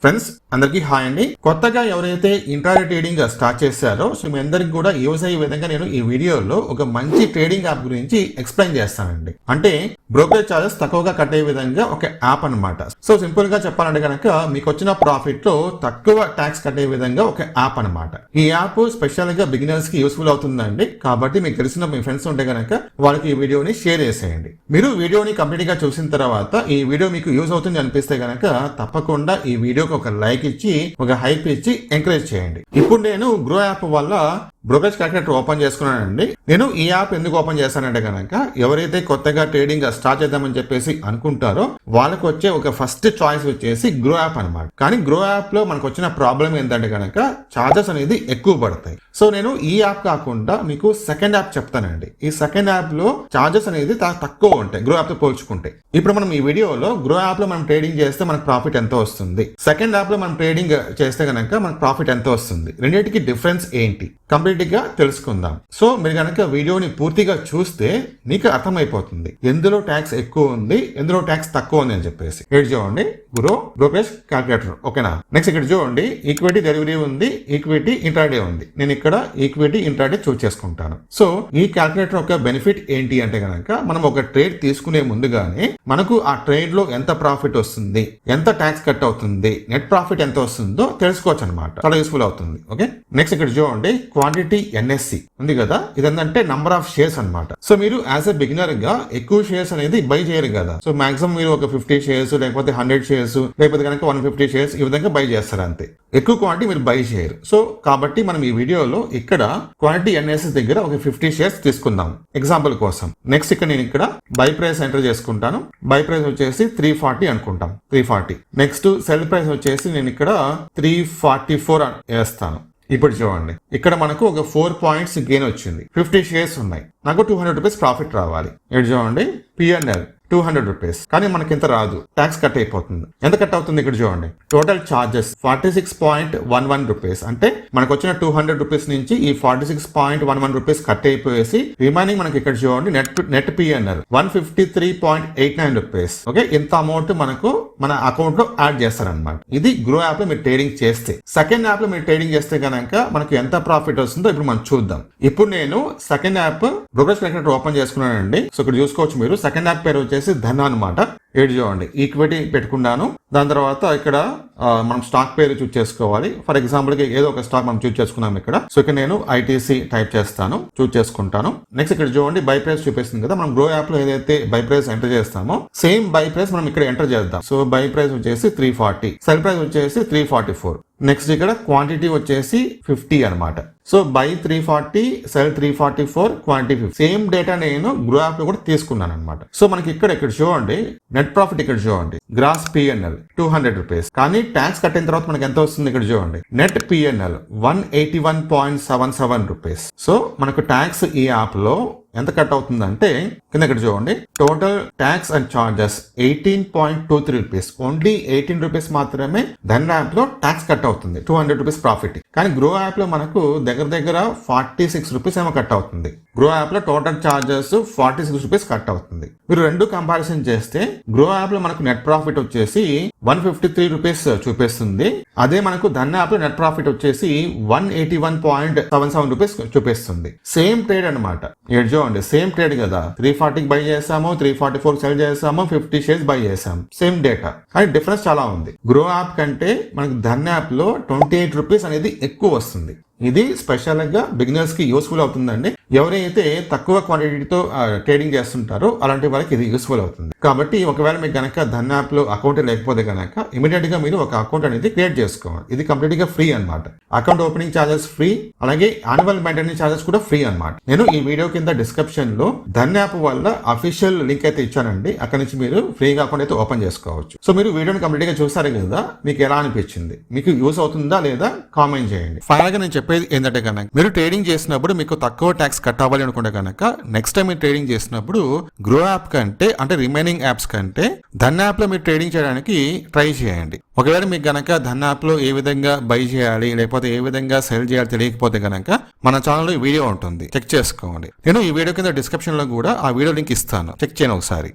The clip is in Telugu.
ఫ్రెండ్స్ అందరికీ హాయ్ అండి. కొత్తగా ఎవరైతే ఇంట్రాడే ట్రేడింగ్ స్టార్ట్ చేశారో సో మీ అందరికి కూడా యూజ్ అయ్యే విధంగా నేను ఈ వీడియోలో ఒక మంచి ట్రేడింగ్ యాప్ గురించి ఎక్స్ప్లెయిన్ చేస్తానండి. అంటే బ్రోకరేజ్ చార్జెస్ తక్కువగా కట్ అయ్యే విధంగా ఒక యాప్ అన్నమాట. సో సింపుల్ గా చెప్పాలంటే కనుక మీకు వచ్చిన ప్రాఫిట్ లో తక్కువ ట్యాక్స్ కట్ అయ్యే విధంగా ఒక యాప్ అన్నమాట. ఈ యాప్ స్పెషల్ గా బిగినర్స్ కి యూస్ఫుల్ అవుతుందండి. కాబట్టి మీకు తెలిసిన మీ ఫ్రెండ్స్ ఉంటే కనుక వాళ్ళకి ఈ వీడియోని షేర్ చేసేయండి. మీరు వీడియోని కంప్లీట్ గా చూసిన తర్వాత ఈ వీడియో మీకు యూజ్ అవుతుంది అనిపిస్తే కనుక తప్పకుండా ఈ వీడియో ఒక లైక్ ఇచ్చి ఒక హైప్ ఇచ్చి ఎంకరేజ్ చేయండి. ఇప్పుడు నేను గ్రో యాప్ వల్ల బ్రోకరేజ్ క్యాల్కులేటర్ ఓపెన్ చేసుకున్నానండి. నేను ఈ యాప్ ఎందుకు ఓపెన్ చేశానంటే కనుక ఎవరైతే కొత్తగా ట్రేడింగ్ స్టార్ట్ చేద్దామని చెప్పేసి అనుకుంటారో వాళ్ళకి వచ్చే ఒక ఫస్ట్ చాయిస్ వచ్చేసి గ్రో యాప్ అనమాట. కానీ గ్రో యాప్ లో మనకు వచ్చిన ప్రాబ్లం ఏంటంటే కనుక చార్జెస్ అనేది ఎక్కువ పడతాయి. సో నేను ఈ యాప్ కాకుండా మీకు సెకండ్ యాప్ చెప్తానండి. ఈ సెకండ్ యాప్ లో చార్జెస్ అనేది తక్కువ ఉంటాయి గ్రో యాప్ తో పోల్చుకుంటే. ఇప్పుడు మనం ఈ వీడియోలో గ్రో యాప్ లో మనం ట్రేడింగ్ చేస్తే మనకు ప్రాఫిట్ ఎంత వస్తుంది, సెకండ్ యాప్ లో మనం ట్రేడింగ్ చేస్తే కనుక మనకు ప్రాఫిట్ ఎంత వస్తుంది, రెండింటికి డిఫరెన్స్ ఏంటి కంప్లీట్ గా తెలుసుకుందాం. సో మీరు కనుక వీడియోని పూర్తిగా చూస్తే మీకు అర్థమైపోతుంది ఎందులో ట్యాక్స్ ఎక్కువ ఉంది ఎందులో ట్యాక్స్ తక్కువ ఉంది అని చెప్పేసి. ఇక్కడ చూడండి బ్రోకరేజ్ క్యాల్కులేటర్, ఓకేనా. నెక్స్ట్ ఇక్కడ చూడండి ఈక్విటీ డెలివరీ ఉంది, ఈక్విటీ ఇంట్రాడే ఉంది. నేను ఇక్కడ ఈక్విటీ ఇంట్రాడే చూస్ చేసుకుంటాను. సో ఈ క్యాల్కులేటర్ యొక్క బెనిఫిట్ ఏంటి అంటే కనుక మనం ఒక ట్రేడ్ తీసుకునే ముందుగానే మనకు ఆ ట్రేడ్ లో ఎంత ప్రాఫిట్ వస్తుంది, ఎంత ట్యాక్స్ కట్ అవుతుంది, నెట్ ప్రాఫిట్ ఎంత వస్తుందో తెలుసుకోవచ్చు అనమాట. చాలా యూస్ఫుల్ అవుతుంది. ఓకే, నెక్స్ట్ ఇక్కడ చూడండి క్వాంటిటీ NSC ఉంది కదా, ఇదంటే నంబర్ ఆఫ్ షేర్స్ అన్నమాట. సో మీరు యాజ్ ఎ బిగినర్ గా ఎక్కువ షేర్స్ అనేది బై చేయరు కదా. సో మాక్సిమం మీరు ఒక 50 షేర్స్ లేకపోతే 100 షేర్స్ లేకపోతే కనుక 150 షేర్స్ ఈ విధంగా బై చేస్తారు అంతే. ఎక్కువ క్వాంటిటీ మీరు బై చేయరు. సో కాబట్టి మనం ఈ వీడియోలో ఇక్కడ క్వాంటిటీ NSC దగ్గర ఒక 50 షేర్స్ తీసుకుందాం ఎగ్జాంపుల్ కోసం. నెక్స్ట్ ఇక్కడ నేను ఇక్కడ బై ప్రైస్ ఎంటర్ చేసుకుంటాను. బై ప్రైస్ వచ్చేసి 340 అనుకుంటాం, 340. నెక్స్ట్ సెల్ ప్రైస్ వచ్చేసి నేను ఇక్కడ 344 వేస్తాను. ఇప్పుడు చూడండి ఇక్కడ మనకు ఒక 4 పాయింట్స్ గెయిన్ వచ్చింది. 50 షేర్స్ ఉన్నాయి, నాకు 200 రూపీస్ ప్రాఫిట్ రావాలి. ఇక్కడ చూడండి PNL 200 రూపీస్, కానీ మనకి ఎంత రాదు, ట్యాక్స్ కట్ అయిపోతుంది. ఎంత కట్ అవుతుంది ఇక్కడ చూడండి, టోటల్ చార్జెస్ 46.11 రూపీస్. అంటే మనకు వచ్చిన 200 రూపీస్ నుంచి ఈ 46.11 రూపీస్ కట్ అయిపోయేసి రిమైనింగ్ మనకి ఇక్కడ చూడండి నెట్ PNL 153.89 రూపీస్. ఓకే, ఇంత అమౌంట్ మనకు మన అకౌంట్ లో యాడ్ చేస్తారనమాట. ఇది గ్రో యాప్ లో మీరు ట్రేడింగ్ చేస్తే. సెకండ్ యాప్ లో మీరు ట్రేడింగ్ చేస్తే కనుక మనకు ఎంత ప్రాఫిట్ వస్తుందో ఇప్పుడు మనం చూద్దాం. ఇప్పుడు నేను second app brokerage calculator open చేసుకున్నానండి. సో ఇక్కడ చూసుకోవచ్చు మీరు, సెకండ్ యాప్ పేరు వచ్చేసి ధన్ అనమాట. ఏడు చూడండి ఈక్విటీ పెట్టుకున్నాను. దాని తర్వాత ఇక్కడ మనం స్టాక్ పేరు చూస్ చేసుకోవాలి. ఫర్ ఎగ్జాంపుల్ కి ఏదో ఒక స్టాక్ మనం చూస్ చేసుకున్నాం ఇక్కడ. సో ఇక్కడ నేను ITC టైప్ చేస్తాను, చూస్ చేసుకుంటాను. నెక్స్ట్ ఇక్కడ చూడండి బై ప్రైస్ చూపిస్తుంది కదా. మనం గ్రో యాప్ లో ఏదైతే బై ప్రైస్ ఎంటర్ చేస్తామో సేమ్ బై ప్రైస్ మనం ఇక్కడ ఎంటర్ చేద్దాం. సో బై ప్రైస్ వచ్చేసి 340, సెల్ ప్రైస్ వచ్చేసి 344. నెక్స్ట్ ఇక్కడ క్వాంటిటీ వచ్చేసి 50 అనమాట. So by 340, cell 344, quantity 50. Same data నేను గ్రో యాప్ లో కూడా తీసుకున్నాను అనమాట. సో మనకి ఇక్కడ చూడండి నెట్ ప్రాఫిట్ ఇక్కడ చూడండి గ్రాస్ PNL 200 రూపీస్, కానీ ట్యాక్స్ కట్టిన తర్వాత మనకి ఎంత వస్తుంది ఇక్కడ చూడండి నెట్ PNL 181.77 రూపీస్. సో మనకు ట్యాక్స్ ఈ యాప్ లో ఎంత కట్ అవుతుందంటే కింద ఇక్కడ చూడండి total tax and charges 18.23 rupees. Only 18 rupees మాత్రమే ధన్ యాప్ లో ట్యాక్స్ కట్ అవుతుంది, 200 రూపీస్ ప్రాఫిట్. కానీ గ్రో యాప్ లో మనకు దగ్గర 46 రూపీస్ ఏమో కట్ అవుతుంది. గ్రో యాప్ లో టోటల్ చార్జెస్ 46 రూపీస్ కట్ అవుతుంది. మీరు రెండు కంపారిజన్ చేస్తే గ్రో యాప్ లో మనకు నెట్ ప్రాఫిట్ వచ్చేసి 153 రూపీస్ చూపిస్తుంది. అదే మనకు ధన్ యాప్ లో నెట్ ప్రాఫిట్ వచ్చేసి 181.77 రూపీస్ చూపిస్తుంది. సేమ్ ట్రేడ్ అనమాట. చూడండి సేమ్ ట్రేడ్ కదా, 340 బై చేసాము, 344 సెల్ చేసాము, 50 షేర్స్ బై చేసాము, సేమ్ డేటా. కానీ డిఫరెన్స్ చాలా ఉంది. గ్రో యాప్ కంటే మనకు ధన్ యాప్ లో 28 రూపీస్ అనేది ఎక్కువ వస్తుంది. ఇది స్పెషల్ గా బిగినర్స్ కి యూస్ఫుల్ అవుతుందండి. ఎవరైతే తక్కువ క్వాంటిటీతో ట్రేడింగ్ చేస్తుంటారో అలాంటి వాళ్ళకి ఇది యూస్ఫుల్ అవుతుంది. కాబట్టి ఒకవేళ మీకు కనుక ధన్ యాప్ లో అకౌంట్ లేకపోతే కనుక ఇమీడియట్ గా మీరు ఒక అకౌంట్ అనేది క్రియేట్ చేసుకోవాలి. ఇది కంప్లీట్ గా ఫ్రీ అనమాట. అకౌంట్ ఓపెనింగ్ ఛార్జెస్ ఫ్రీ, అలాగే యాన్యువల్ మెయింటెనెన్స్ ఛార్జెస్ కూడా ఫ్రీ అనమాట. నేను ఈ వీడియో కింద డిస్క్రిప్షన్ లో ధన్ యాప్ వల్ల అఫీషియల్ లింక్ అయితే ఇచ్చానండి. అక్కడ నుంచి మీరు ఫ్రీగా అకౌంట్ అయితే ఓపెన్ చేసుకోవచ్చు. సో మీరు వీడియోని కంప్లీట్ గా చూసారు కదా, మీకు ఎలా అనిపించింది, మీకు యూస్ అవుతుందా లేదా కామెంట్ చేయండి. ఫైనల్ గా నేను చెప్పేది ఏంటంటే కనుక మీరు ట్రేడింగ్ చేసినప్పుడు మీకు తక్కువ ట్యాక్స్ కట్ అవ్వాలి అనుకుంటే కనుక నెక్స్ట్ టైం మీరు ట్రేడింగ్ చేసినప్పుడు గ్రో యాప్ కంటే అంటే రిమైనింగ్ యాప్స్ కంటే ధన్ యాప్ లో మీరు ట్రేడింగ్ చేయడానికి ట్రై చేయండి. ఒకవేళ మీకు గనక ధన్ యాప్ లో ఏ విధంగా బై చేయాలి లేకపోతే ఏ విధంగా సెల్ చేయాలి తెలియకపోతే గనక మన ఛానల్లో వీడియో ఉంటుంది, చెక్ చేసుకోండి. నేను ఈ వీడియో కింద డిస్క్రిప్షన్ లో కూడా ఆ వీడియో లింక్ ఇస్తాను, చెక్ చేయండి ఒకసారి.